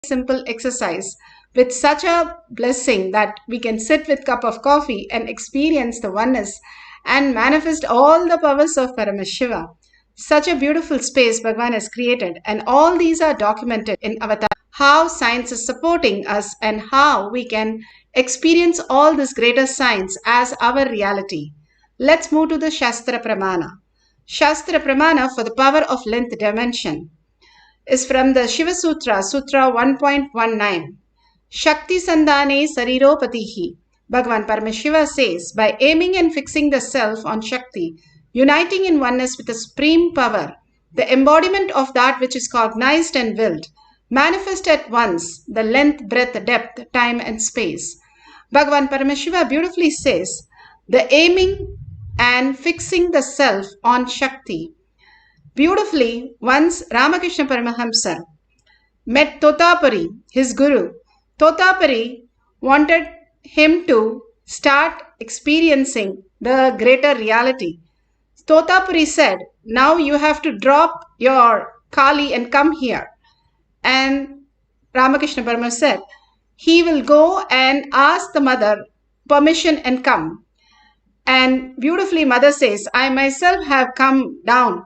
simple exercise with such a blessing that we can sit with a cup of coffee and experience the oneness and manifest all the powers of Paramashiva. Such a beautiful space Bhagavan has created, and all these are documented in Avatar. How science is supporting us and how we can experience all this greater science as our reality. Let's move to the Shastra Pramana. Shastra Pramana for the power of length dimension is from the Shiva Sutra, Sutra 1.19. Shakti Sandhane Sariropatihi. Bhagavan Paramashiva says, by aiming and fixing the self on Shakti, uniting in oneness with the supreme power, the embodiment of that which is cognized and willed, manifest at once the length, breadth, depth, time and space. Bhagavan Paramashiva beautifully says, the aiming and fixing the self on Shakti. Beautifully, once Ramakrishna Paramahamsa met Totapari, his guru. Totapari wanted him to start experiencing the greater reality. Totapari said, now you have to drop your Kali and come here. And Ramakrishna Paramahamsa said, he will go and ask the mother permission and come. And beautifully mother says, I myself have come down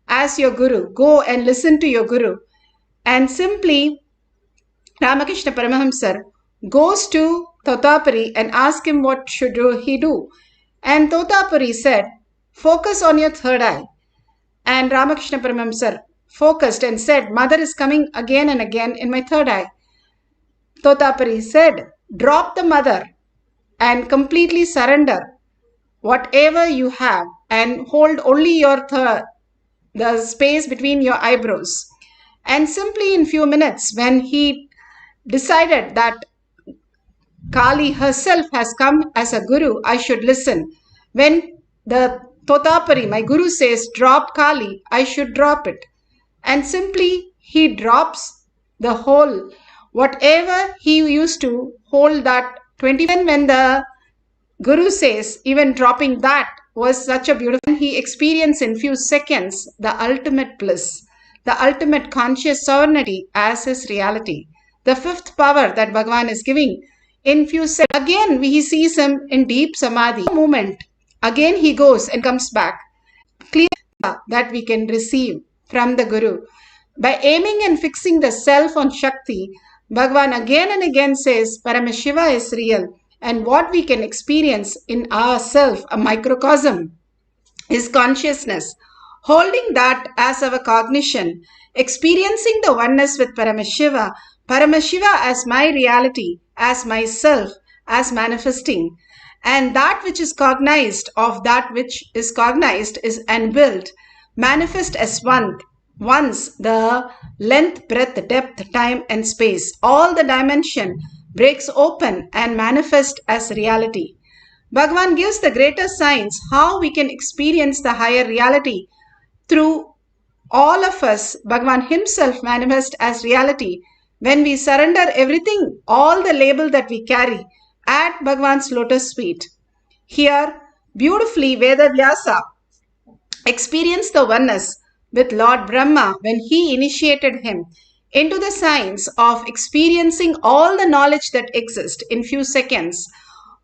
as your guru. Go and listen to your guru. And simply Ramakrishna Paramahamsa goes to Totapari and asks him what should he do. And Totapari said, focus on your third eye. And Ramakrishna Paramahamsa focused and said, mother is coming again and again in my third eye. Totapari said, drop the mother and completely surrender whatever you have and hold only your the space between your eyebrows. And simply in few minutes, when he decided that Kali herself has come as a guru, I should listen. When the Totapari, my guru, says drop Kali, I should drop it. And simply he drops the whole, whatever he used to hold that 20. When the guru says even dropping that was such a beautiful, he experienced in few seconds the ultimate bliss, the ultimate conscious sovereignty as his reality. The fifth power that Bhagavan is giving in few seconds. Again he sees him in deep Samadhi. Moment, again he goes and comes back. Clear that we can receive from the Guru. By aiming and fixing the self on Shakti, Bhagavan again and again says Paramashiva is real, and what we can experience in ourself, a microcosm, is consciousness. Holding that as our cognition, experiencing the oneness with Paramashiva, Paramashiva as my reality, as myself, as manifesting, and that which is cognized of that which is cognized is unwilled, manifest as one. Once the length, breadth, depth, time and space, all the dimension breaks open and manifest as reality. Bhagavan gives the greater science how we can experience the higher reality through all of us. Bhagavan himself manifests as reality when we surrender everything, all the label that we carry at Bhagavan's lotus feet. Here, beautifully Veda Vyasa experienced the oneness with Lord Brahma when he initiated him into the science of experiencing all the knowledge that exists in few seconds,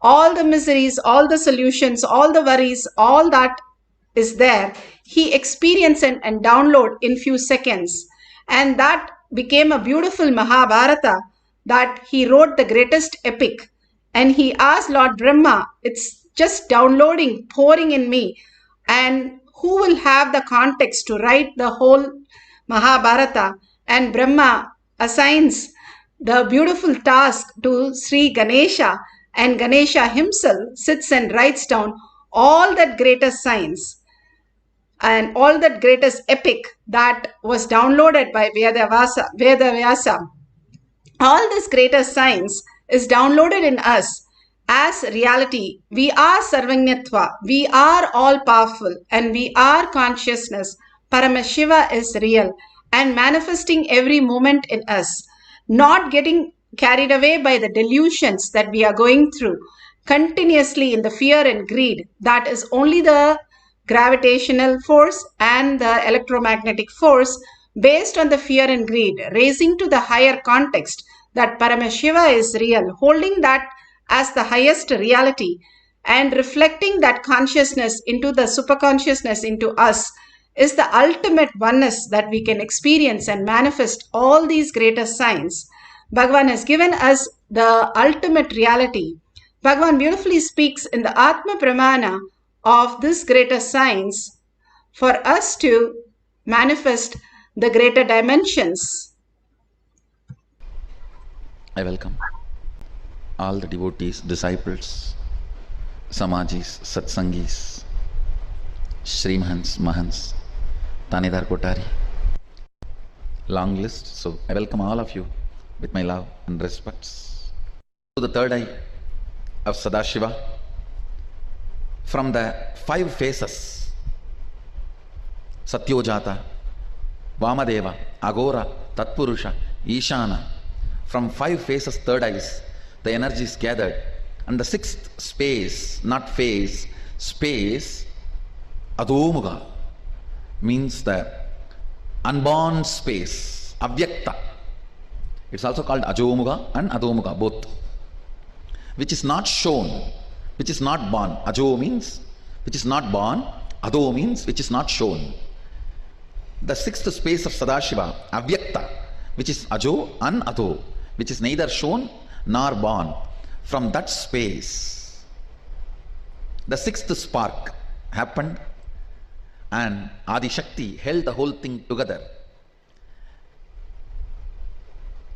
all the miseries, all the solutions, all the worries, all that is there, he experienced and download in few seconds. And that became a beautiful Mahabharata that he wrote the greatest epic. And he asked Lord Brahma, it's just downloading, pouring in me. And who will have the context to write the whole Mahabharata? And Brahma assigns the beautiful task to Sri Ganesha, and Ganesha himself sits and writes down all that greatest science and all that greatest epic that was downloaded by Veda Vyasa. All this greatest science is downloaded in us as reality. We are Sarvanyatva, we are all powerful, and we are consciousness. Paramashiva is real and manifesting every moment in us, not getting carried away by the delusions that we are going through continuously in the fear and greed. That is only the gravitational force and the electromagnetic force based on the fear and greed, raising to the higher context that Paramashiva is real, holding that as the highest reality and reflecting that consciousness into the superconsciousness into us is the ultimate oneness that we can experience and manifest all these greater signs. Bhagavan has given us the ultimate reality. Bhagavan beautifully speaks in the Atma Pramana of this greater science for us to manifest the greater dimensions. I welcome all the devotees, disciples, Samajis, Satsangis, Srimahans, Mahans, Tanidar Kotari. Long list, so I welcome all of you with my love and respects. To the third eye of Sadashiva, from the 5 phases, Satyojata, Vamadeva, Agora, Tatpurusha, Ishana, from 5 phases, third eyes, the energy is gathered. And the 6th space, not phase, space, Adomuga, means the unborn space, Avyakta. It's also called Ajomuga and Adomuga, both. Which is not shown, which is not born. Ajo means which is not born, Ado means which is not shown. The 6th space of Sadashiva, Avyakta, which is Ajo and Ado, which is neither shown nor born. From that space, the 6th spark happened and Adi Shakti held the whole thing together.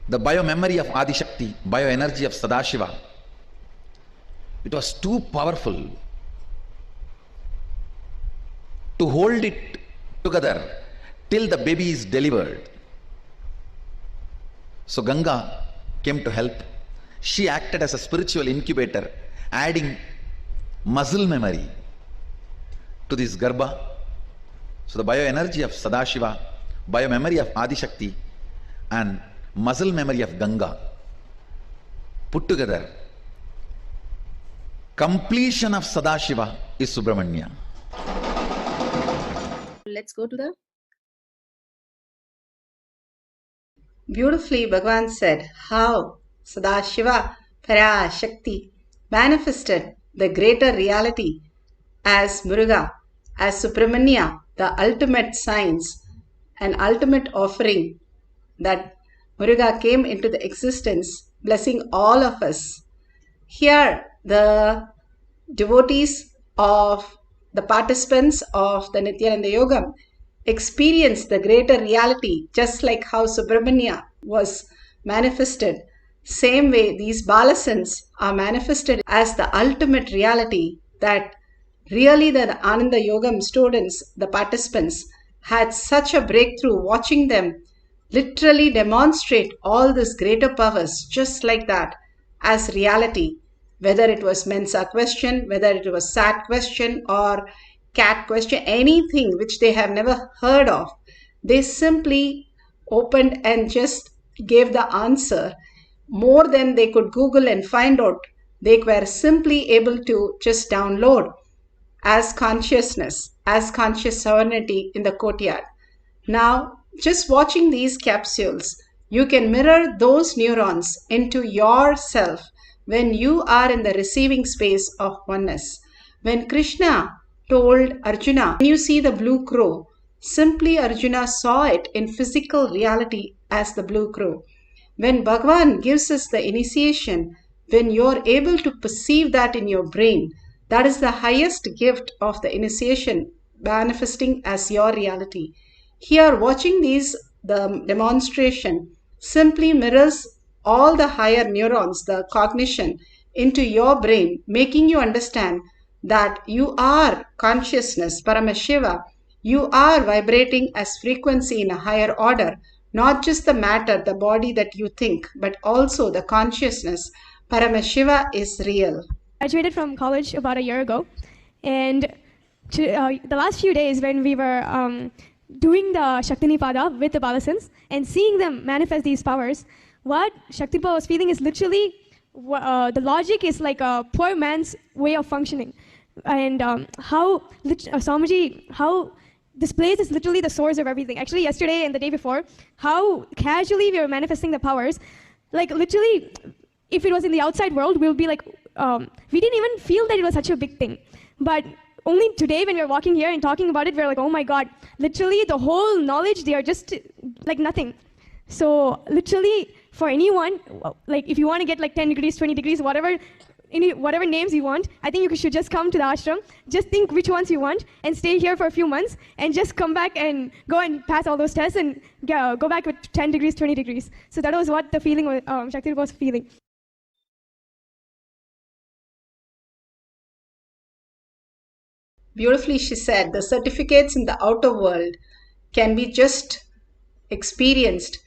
The bio-memory of Adi Shakti, bio-energy of Sadashiva, it was too powerful to hold it together till the baby is delivered. So Ganga came to help. She acted as a spiritual incubator, adding muscle memory to this Garbha. So the bioenergy of Sadashiva, biomemory of Adi Shakti, and muscle memory of Ganga put together, completion of Sadashiva is Subramanya. Let's go to the... Beautifully, Bhagavan said how Sadashiva Parashakti manifested the greater reality as Muruga, as Subramanya, the ultimate science, an ultimate offering that Muruga came into the existence, blessing all of us. Here, the devotees of the participants of the Nithyananda Yogam experience the greater reality, just like how Subramanya was manifested. Same way, these Balasans are manifested as the ultimate reality that really the Ananda Yogam students, the participants, had such a breakthrough watching them literally demonstrate all these greater powers just like that as reality. Whether it was Mensa question, whether it was Sat question or cat question, anything which they have never heard of, they simply opened and just gave the answer more than they could Google and find out. They were simply able to just download as consciousness, as conscious sovereignty in the courtyard. Now, just watching these capsules, you can mirror those neurons into yourself when you are in the receiving space of oneness. When Krishna told Arjuna, when you see the blue crow, simply Arjuna saw it in physical reality as the blue crow. When Bhagavan gives us the initiation, when you're able to perceive that in your brain, that is the highest gift of the initiation manifesting as your reality. Here, watching the demonstration simply mirrors all the higher neurons, the cognition, into your brain, making you understand that you are consciousness, Paramashiva. You are vibrating as frequency in a higher order, not just the matter, the body that you think, but also the consciousness. Paramashiva is real. I graduated from college about a year ago, and the last few days when we were doing the Shaktinipada with the Balasans and seeing them manifest these powers, what Shaktinipada was feeling is literally the logic is like a poor man's way of functioning. And how Swamiji, how this place is literally the source of everything. Actually, yesterday and the day before, how casually we were manifesting the powers. Like literally, if it was in the outside world, we'll be like, we didn't even feel that it was such a big thing. But only today when we were walking here and talking about it, we're like, oh my God, literally the whole knowledge, they are just like nothing. So literally for anyone, like if you want to get like 10 degrees, 20 degrees, whatever names you want, I think you should just come to the ashram, just think which ones you want, and stay here for a few months, and just come back and go and pass all those tests and go back with 10 degrees, 20 degrees. So that was what the feeling Shakti was feeling. Beautifully, she said, the certificates in the outer world can be just experienced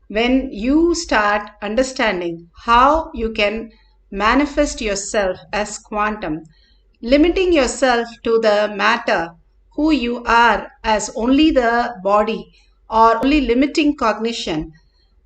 when you start understanding how you can manifest yourself as quantum, limiting yourself to the matter, who you are as only the body or only limiting cognition.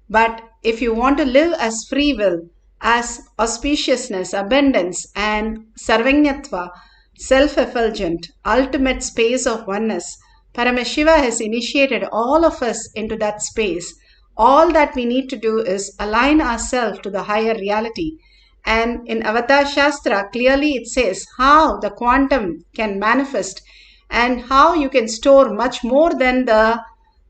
But if you want to live as free will, as auspiciousness, abundance, and sarvanyatva, self-effulgent, ultimate space of oneness, Paramashiva has initiated all of us into that space. All that we need to do is align ourselves to the higher reality. And in Avatar Shastra, clearly it says how the quantum can manifest and how you can store much more than the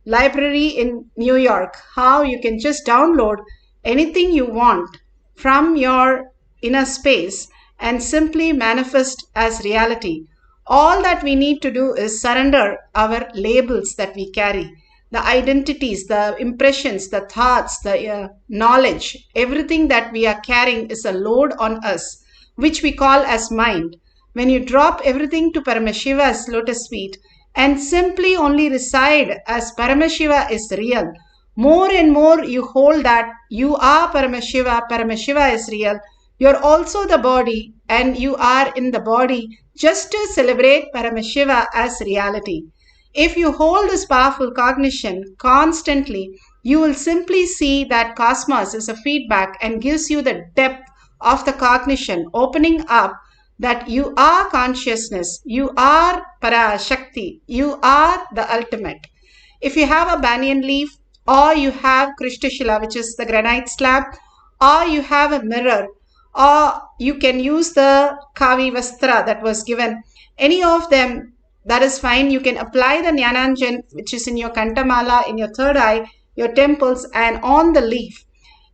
library in New York, how you can just download anything you want from your inner space and simply manifest as reality. All that we need to do is surrender our labels that we carry, the identities, the impressions, the thoughts, the knowledge, everything that we are carrying is a load on us, which we call as mind. When you drop everything to Paramashiva's lotus feet and simply only reside as Paramashiva is real, more and more you hold that you are Paramashiva, Paramashiva is real, you're also the body and you are in the body just to celebrate Paramashiva as reality. If you hold this powerful cognition constantly, you will simply see that cosmos is a feedback and gives you the depth of the cognition, opening up that you are consciousness, you are Parashakti, you are the ultimate. If you have a banyan leaf, or you have Krishtashila, which is the granite slab, or you have a mirror, or you can use the Kavi Vastra that was given, any of them, that is fine. You can apply the Jnananjan, which is in your Kantamala, in your third eye, your temples, and on the leaf.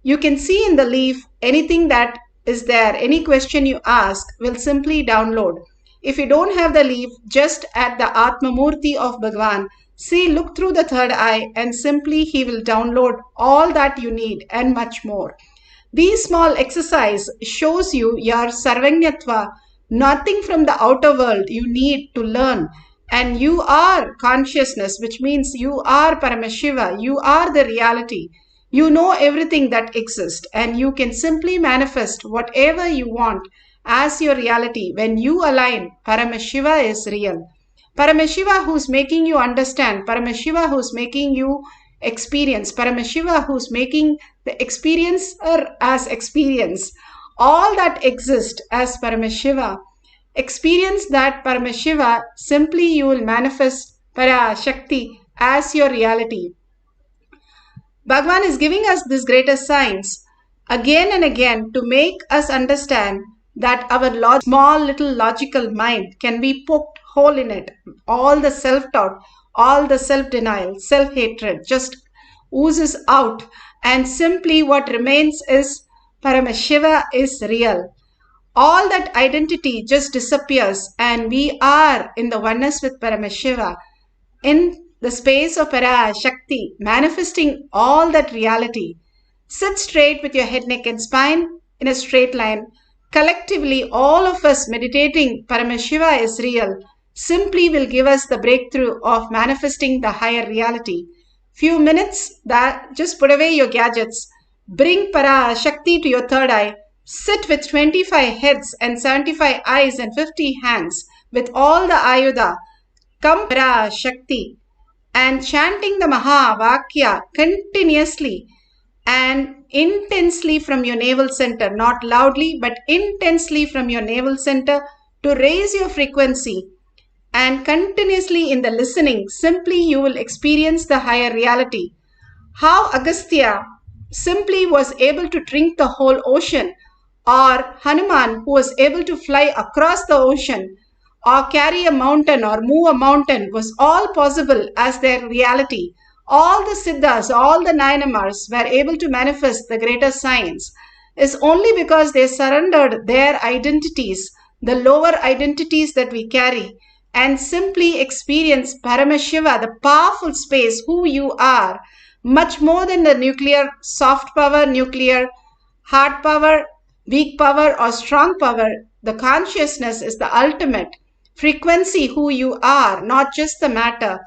You can see in the leaf anything that is there. Any question you ask will simply download. If you don't have the leaf, just at the Atmamurti of Bhagwan, see, look through the third eye and simply he will download all that you need and much more. These small exercise shows you your sarvanyatva, nothing from the outer world you need to learn. And you are consciousness, which means you are Paramashiva, you are the reality. You know everything that exists and you can simply manifest whatever you want as your reality when you align Paramashiva is real. Paramashiva who's making you understand, Paramashiva who's making you experience, Paramashiva who's making the experiencer as experience. All that exists as Paramashiva. Experience that Paramashiva, simply you will manifest Parashakti as your reality. Bhagwan is giving us this greater science again and again to make us understand that our small little logical mind can be poked hole in it. All the self-doubt, all the self-denial, self-hatred just oozes out, and simply what remains is Paramashiva is real. All that identity just disappears and we are in the oneness with Paramashiva, in the space of Parashakti, manifesting all that reality. Sit straight with your head, neck and spine in a straight line. Collectively, all of us meditating Paramashiva is real simply will give us the breakthrough of manifesting the higher reality. Few minutes, that just put away your gadgets, bring Parashakti to your third eye, sit with 25 heads and 75 eyes and 50 hands with all the Ayuda, come Parashakti, and chanting the Mahavakya continuously and intensely from your navel center, not loudly but intensely from your navel center to raise your frequency and continuously in the listening, simply you will experience the higher reality. How Agastya simply was able to drink the whole ocean, or Hanuman who was able to fly across the ocean, or carry a mountain or move a mountain, was all possible as their reality. All the Siddhas, all the Nayanamars were able to manifest the greater science is only because they surrendered their identities, the lower identities that we carry, and simply experience Paramashiva, the powerful space, who you are, much more than the nuclear soft power, nuclear hard power, weak power, or strong power. The consciousness is the ultimate frequency, who you are, not just the matter.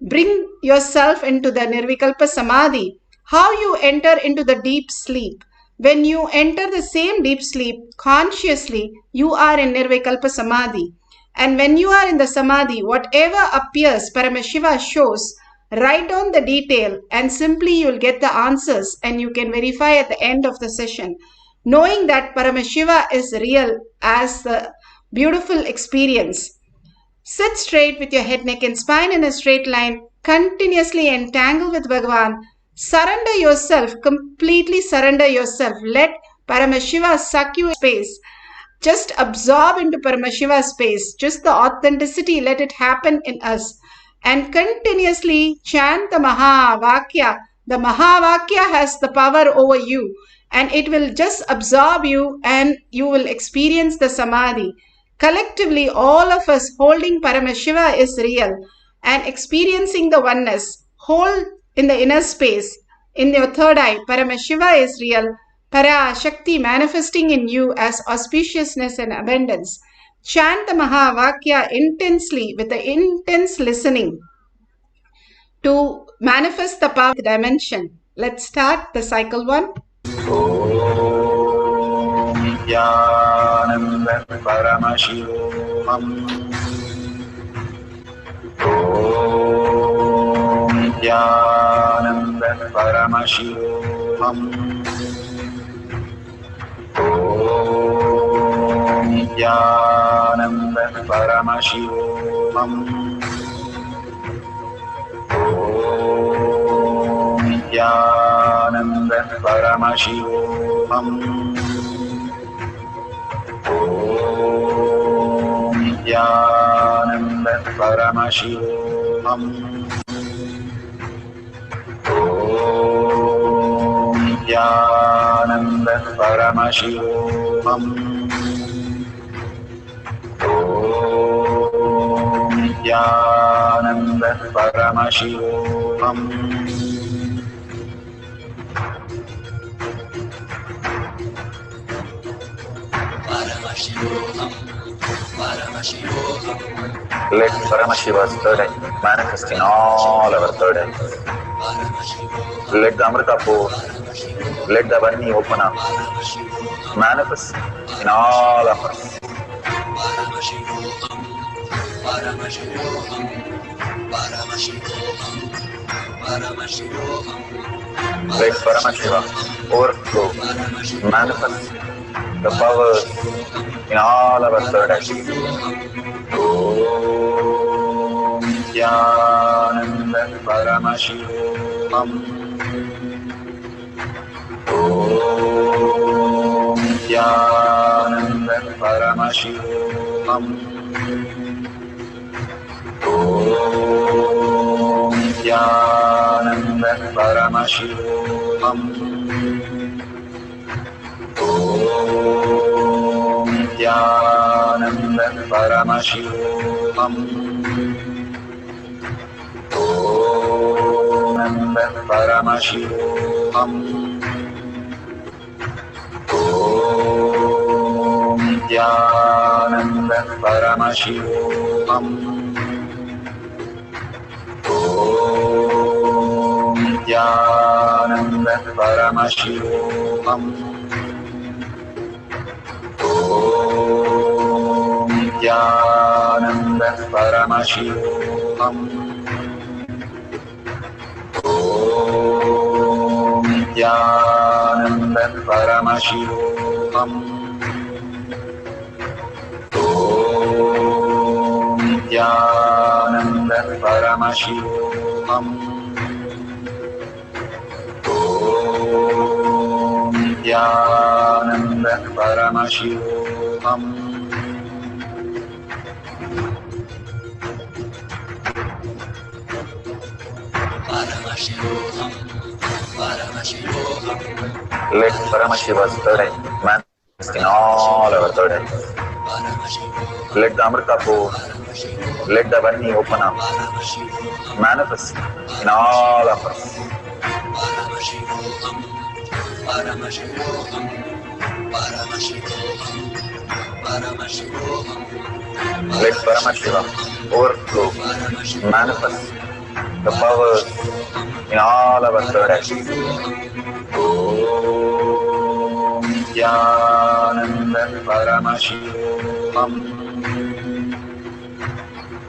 Bring yourself into the Nirvikalpa Samadhi. How you enter into the deep sleep. When you enter the same deep sleep consciously, you are in Nirvikalpa Samadhi. And when you are in the Samadhi, whatever appears, Paramashiva shows. Write down the detail and simply you will get the answers and you can verify at the end of the session. Knowing that Paramashiva is real as the beautiful experience. Sit straight with your head, neck and spine in a straight line. Continuously entangle with Bhagavan. Surrender yourself, completely surrender yourself. Let Paramashiva suck you in space. Just absorb into Paramashiva space. Just the authenticity, let it happen in us. And continuously chant the Mahavakya. The Mahavakya has the power over you. And it will just absorb you and you will experience the Samadhi. Collectively, all of us holding Paramashiva is real and experiencing the oneness. Hold in the inner space. In your third eye, Paramashiva is real. Para Shakti manifesting in you as auspiciousness and abundance. Chant the Mahavakya intensely with the intense listening to manifest the power dimension. Let's start the cycle 1. Nithyananda Paramashivoham. Om Nithyananda Paramashivoham. Om Nithyananda Paramashivoham. Om Nithyananda Paramashivoham. Om Nithyananda Paramashivoham. Om Nithyananda Paramashivoham. Om Nithyananda Paramashivoham. Let Paramashiva's third eye manifest in all our third eyes. Let the Amrita pour, let the Varni open up, manifest in all of us. Let Paramashiva overflow, manifest the powers in all our third eyes. Om Nithyananda Paramashivoham. Om Nithyananda Paramashivoham. Om Nithyananda Paramashivoham. Om Nithyananda Paramashivoham. Om Nithyananda Paramashivoham. Om Nithyananda Paramashivoham. Om Nithyananda Paramashivoham. Om Nithyananda Paramashivoham. Om Nithyananda Paramashivoham. Om Nithyananda Paramashivoham. Om Nithyananda Paramashivoham. Paramashivoham, Paramashivoham. Let Paramashiva's third eye manifest in all our third eyes. Let the Amrita-pour, let the Varni open up, manifest in all of us. Paramashivoham, Paramashivoham, Paramashivoham, Paramashivoham. Let Paramashiva overflow, manifest the powers in all our third eyes. Om Nithyananda Paramashivam.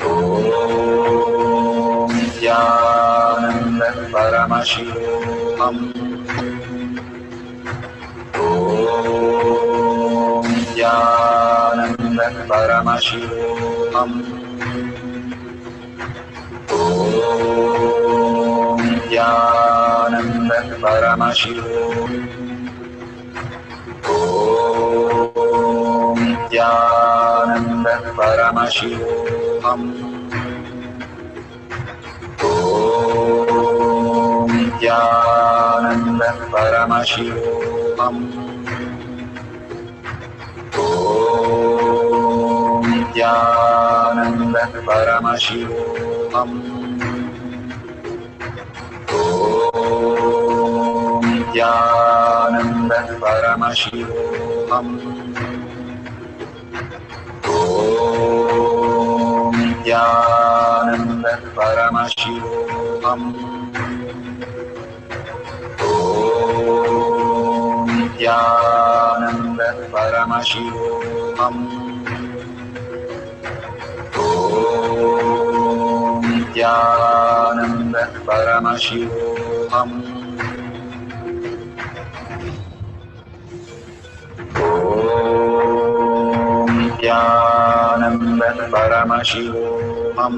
Om Nithyananda Paramashivam. Om Nithyananda Paramashivam. Om Nithyananda Paramashivam. Om Nithyananda Paramashivoham. Om Nithyananda Paramashivoham. Om Nithyananda Paramashivoham. Om Nithyananda Paramashivoham. Om Nithyananda Paramashivoham. Om Nithyananda Paramashivoham. Om Nithyananda Paramashivoham. Om Nithyananda Paramashivoham. Om Nithyananda Paramashivoham.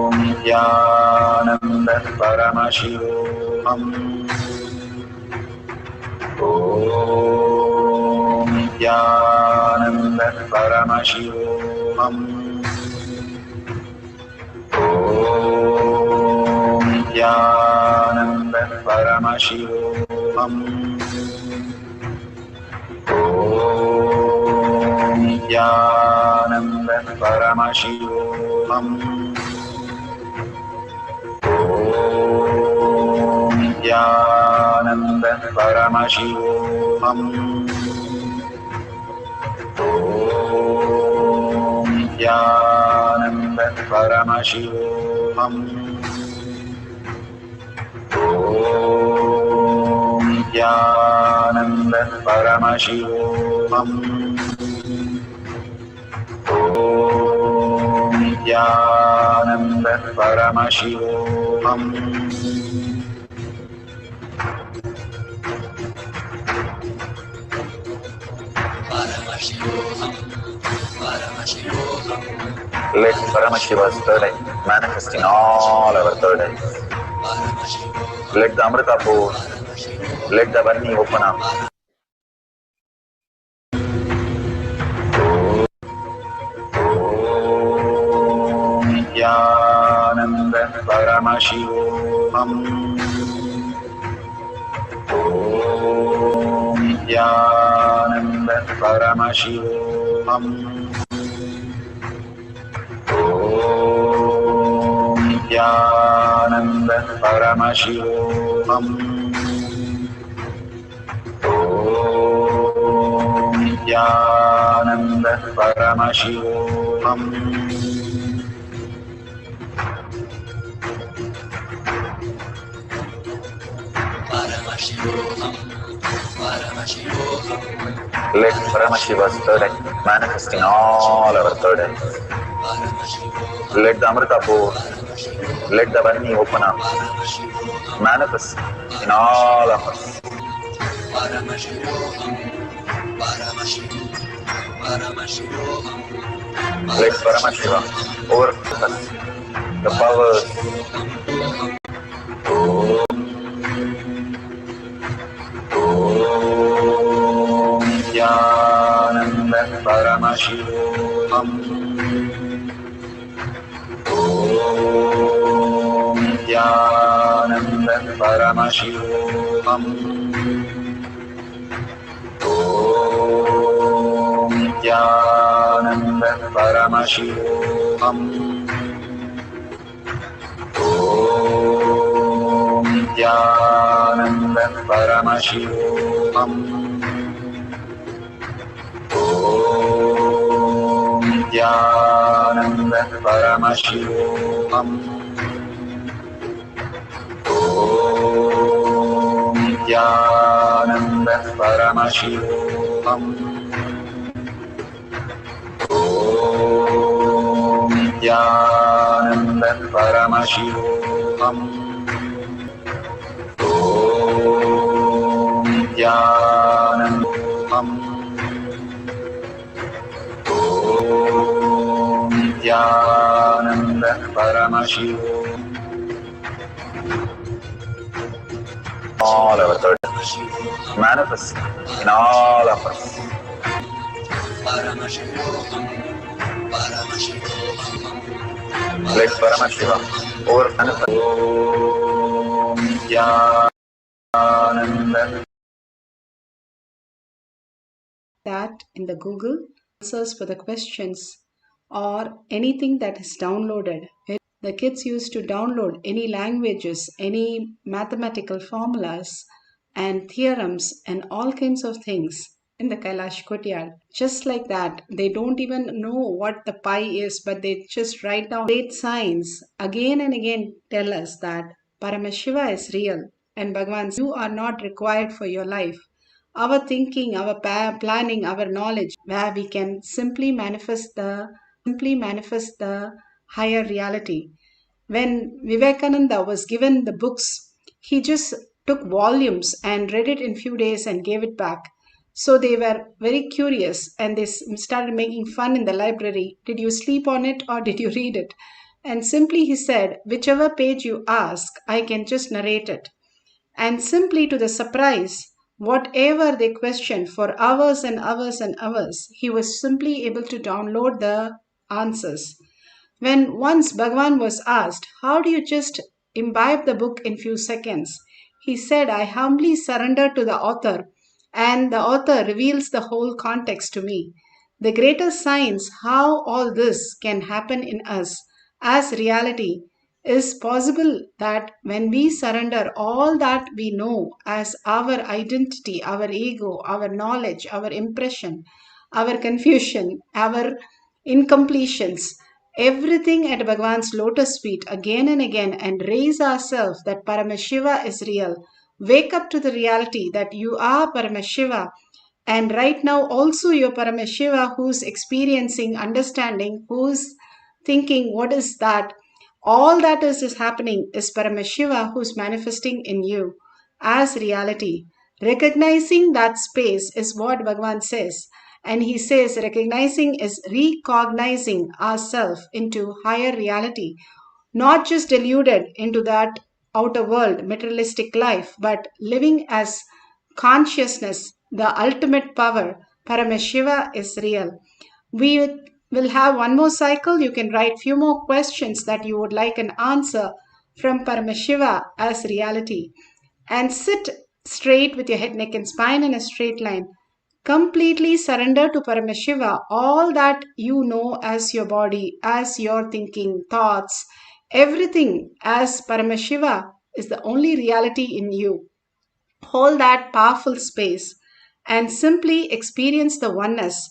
Om Nithyananda Paramashivoham. Om Nithyananda Paramashivoham. Om Nithyananda Paramashivoham. Om Nithyananda Paramashivoham. Om Nithyananda Paramashivoham. Om Nithyananda Paramashivoham. Om Nithyananda Paramashivoham. Paramashivoham, Paramashivoham. Let Paramashiva's third eye manifest in all our third eyes. Let the Amrita-pour, let the Varni open up. Om Nithyananda Paramashivoham. Om Nithyananda Paramashivoham. Om Nithyananda Paramashivoham. Om Nithyananda Paramashivoham. Paramashivoham, Paramashivoham. Let Paramashiva's third eye manifest in all our third eyes. Let the Amrita-pour, let the Varni open up, manifest in all of us. Paramashivoham. Let Paramashiva overcome us, the powers. Om Nithyananda Paramashivoham. Om Nithyananda Paramashivoham. Om Nithyananda Paramashivoham. Om Nithyananda Paramashivoham. Om Nithyananda Paramashivoham. Om Nithyananda Paramashivoham. Om Nithyananda Paramashivoham. Om Nithyananda Om Nithyananda Paramashivoham. All our third manifest in all of us. Paramashivoham. Paramashivoham. Let Paramashiva over manifest. Om Nithyananda. That in the Google answers for the questions or anything that is downloaded. The kids used to download any languages, any mathematical formulas and theorems and all kinds of things in the Kailash Kotyad. Just like that, they don't even know what the pi is, but they just write down great signs. Again and again tell us that Paramashiva is real and Bhagavan, you are not required for your life. Our thinking, our planning, our knowledge, where we can simply manifest the higher reality. When Vivekananda was given the books, he just took volumes and read it in few days and gave it back. So they were very curious and they started making fun in the library. Did you sleep on it or did you read it? And simply he said, whichever page you ask, I can just narrate it. And simply to the surprise, whatever they questioned for hours and hours and hours, he was simply able to download the answers. When once Bhagavan was asked, how do you just imbibe the book in few seconds? He said, I humbly surrender to the author and the author reveals the whole context to me. The greater science how all this can happen in us as reality is possible that when we surrender all that we know as our identity, our ego, our knowledge, our impression, our confusion, our incompletions, everything at Bhagavan's lotus feet again and again and raise ourselves that Paramashiva is real. Wake up to the reality that you are Paramashiva and right now also you're Paramashiva who's experiencing, understanding, who's thinking what is that. All that is happening is Paramashiva who's manifesting in you as reality. Recognizing that space is what Bhagavan says. And he says recognizing is recognizing ourselves into higher reality, not just deluded into that outer world, materialistic life, but living as consciousness, the ultimate power. Paramashiva is real. We will have one more cycle. You can write few more questions that you would like an answer from Paramashiva as reality. And sit straight with your head, neck and spine in a straight line. Completely surrender to Paramashiva all that you know as your body, as your thinking, thoughts, everything as Paramashiva is the only reality in you. Hold that powerful space and simply experience the oneness.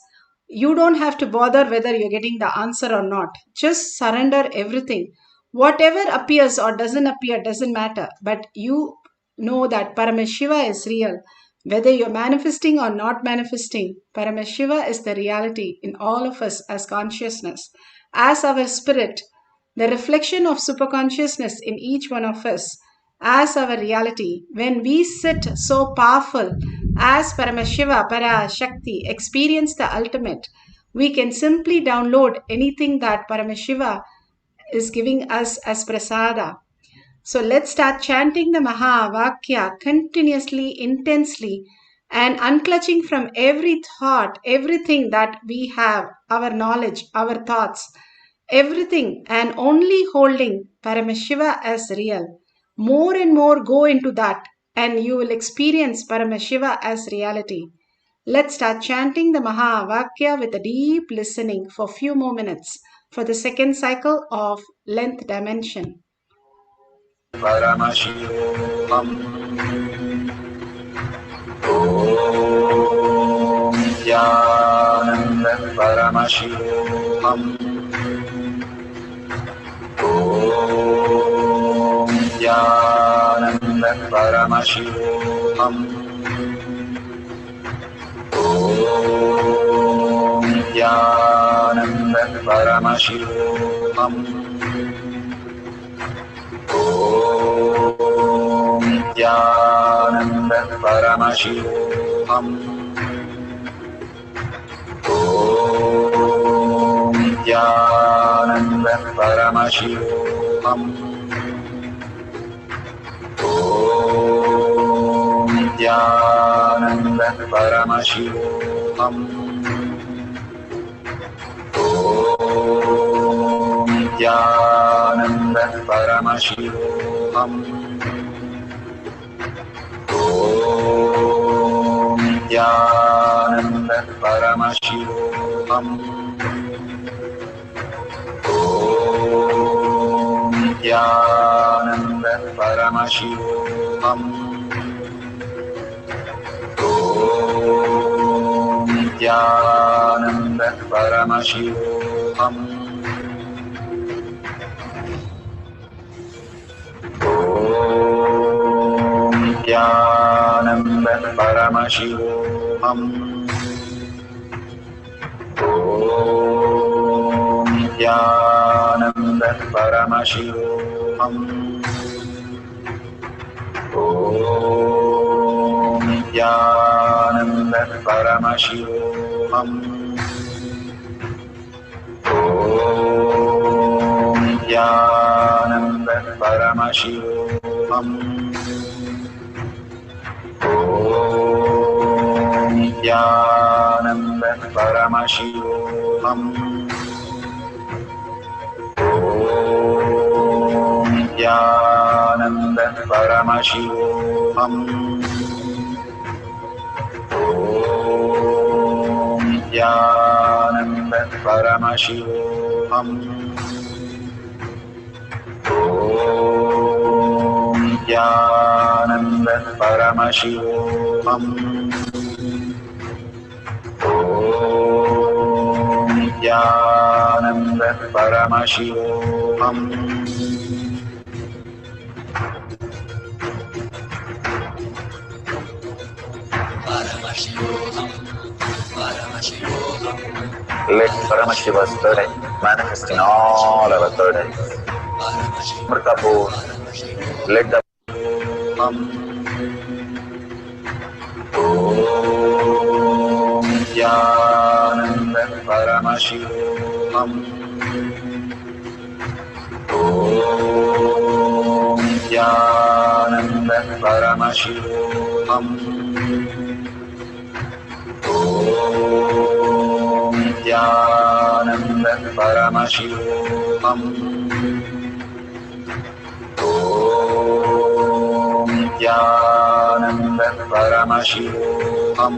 You don't have to bother whether you're getting the answer or not. Just surrender everything. Whatever appears or doesn't appear doesn't matter, but you know that Paramashiva is real. Whether you're manifesting or not manifesting, Paramashiva is the reality in all of us as consciousness, as our spirit, the reflection of superconsciousness in each one of us as our reality. When we sit so powerful As Paramashiva, Parashakti experience the ultimate, we can simply download anything that Paramashiva is giving us as prasada. So let's start chanting the Mahavakya continuously, intensely, and unclutching from every thought, everything that we have, our knowledge, our thoughts, everything, and only holding Paramashiva as real. More and more go into that, and you will experience Paramashiva as reality. Let's start chanting the Mahavakya with a deep listening for few more minutes for the second cycle of length dimension. Paramashivoham. Om Nithyananda Paramashivoham. Om Nithyananda Paramashivoham. Om Nithyananda Paramashivoham. Om Nithyananda Paramashivoham. Om Nithyananda Paramashivoham. Om Nithyananda Paramashivoham. Om Nithyananda Paramashivoham. Om Nithyananda Paramashivoham. Om Nithyananda Paramashivoham. Om Nithyananda Paramashivoham. Om Nithyananda Paramashivoham. Om Nithyananda Paramashivoham. Om Nithyananda Paramashivoham. Om Nithyananda Paramashivoham. Om Nithyananda Paramashivoham. Om Nithyananda Paramashivoham. Om Nithyananda Paramashivoham. Om Nithyananda Paramashivoham. Om Nithyananda Paramashivoham. Paramashivoham. Paramashivoham. Let Paramashiva's third eye manifest in all our third eyes. Kapoor, let the Om Nithyananda Paramashivoham. Om Nithyananda Paramashivoham. Om Nithyananda Paramashivoham. Om Nithyananda Paramashivoham.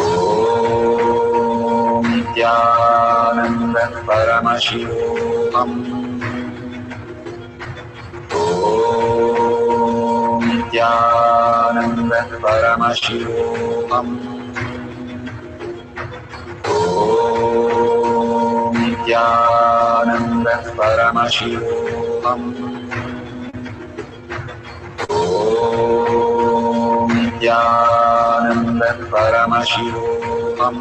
Om Nithyananda Paramashivoham. Om Nithyananda Paramashivoham. Om Nithyananda Paramashivoham. Om Nithyananda Paramashivoham.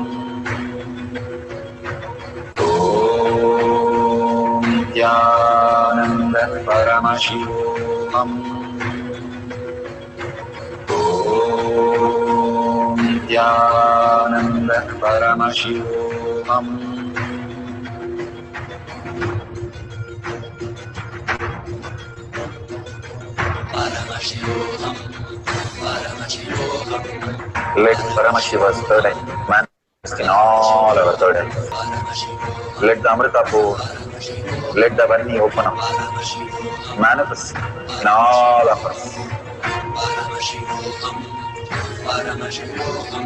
Om Nithyananda Paramashivoham. Om Nithyananda Paramashivoham. Paramashivoham, Paramashivoham, Let Paramashiva's third eye manifest in all our third eyes. Let the Amrita pour, let the Varni open up, manifest in all of us. Paramashivoham, Paramashivoham,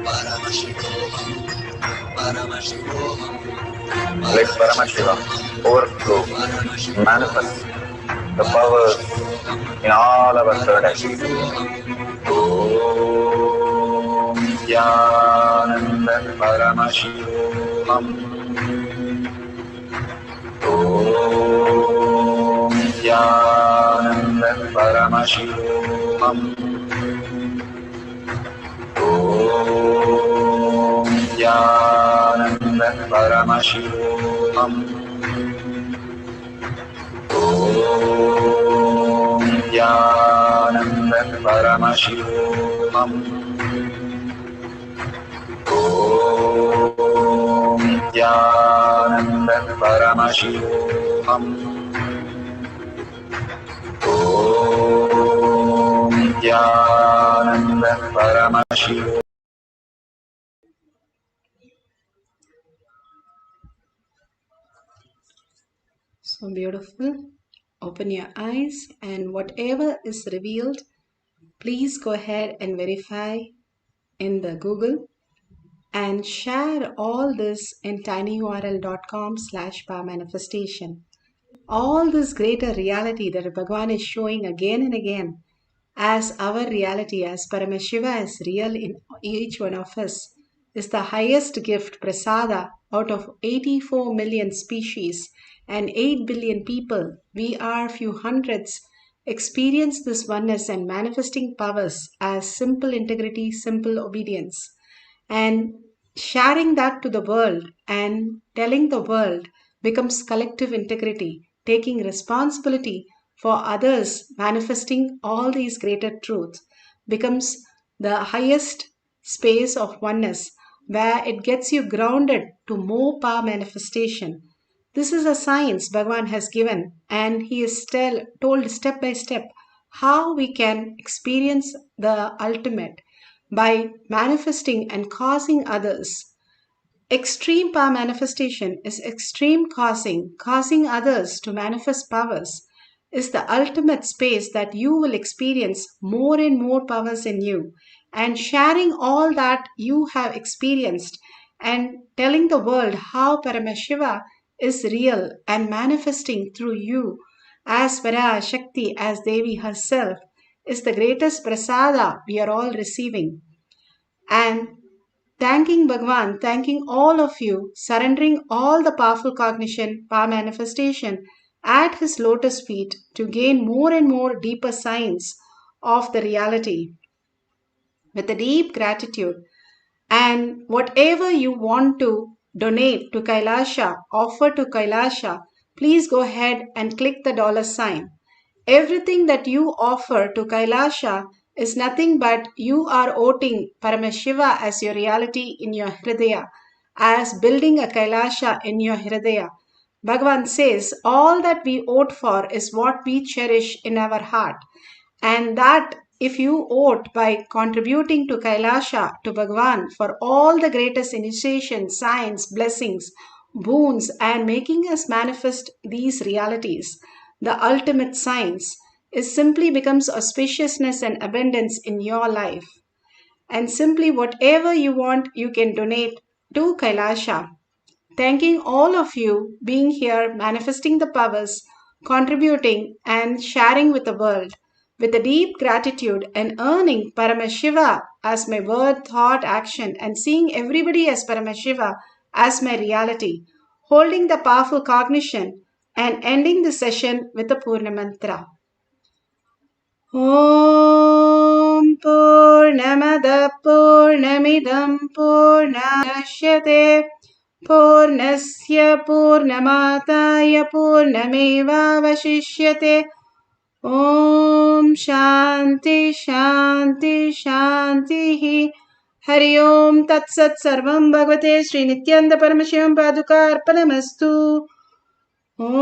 Paramashivoham, Paramashivoham. Let Paramashiva overflow, manifest the powers in all our third eyes. Om Nithyananda Paramashivoham. Om Nithyananda Paramashivoham. Om Nithyananda Paramashivoham. Om Nithyananda Paramashivoham. Om Nithyananda Paramashivoham. Om Nithyananda Paramashivoham. So beautiful. Open your eyes, and whatever is revealed, please go ahead and verify in the Google and share all this in tinyurl.com/powermanifestation. All this greater reality that Bhagavan is showing again and again as our reality, as Paramashiva is real in each one of us, is the highest gift, prasada, out of 84 million species and 8 billion people. We are few hundreds experience this oneness and manifesting powers as simple integrity, simple obedience. And sharing that to the world and telling the world becomes collective integrity, taking responsibility for others, manifesting all these greater truths becomes the highest space of oneness where it gets you grounded to more power manifestation. This is a science Bhagavan has given, and he is told step by step how we can experience the ultimate by manifesting and causing others. Extreme power manifestation is extreme causing others to manifest powers, is the ultimate space that you will experience more and more powers in you, and sharing all that you have experienced and telling the world how Paramashiva is real and manifesting through you as Para Shakti, as Devi herself, is the greatest prasada we are all receiving. And thanking Bhagwan, thanking all of you, surrendering all the powerful cognition, power manifestation at his lotus feet to gain more and more deeper signs of the reality with a deep gratitude. And whatever you want to donate to Kailasha, offer to Kailasha, please go ahead and click the dollar sign. Everything that you offer to Kailasha is nothing but you are voting Paramashiva as your reality in your Hridaya, as building a Kailasha in your Hridaya. Bhagavan says all that we vote for is what we cherish in our heart, and that if you vote by contributing to Kailasha, to Bhagavan, for all the greatest initiation, signs, blessings, boons, and making us manifest these realities, the ultimate science is simply becomes auspiciousness and abundance in your life. And simply whatever you want, you can donate to Kailasha. Thanking all of you being here, manifesting the powers, contributing and sharing with the world with a deep gratitude and earning Paramashiva as my word, thought, action, and seeing everybody as Paramashiva as my reality, holding the powerful cognition and ending the session with a Purna Mantra. Om Purnamada Purnamidam Purnashyate Purnasya Purnamataya Purnamevavashishyate. Om Shanti Shanti Shanti Hari Om Tat Sat Sarvam Bhagavate Sri Nithyananda Paramashivam Paduka Arpanamastu. Om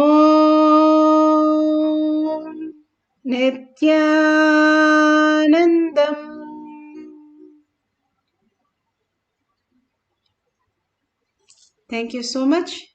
Nithyanandam. Thank you so much.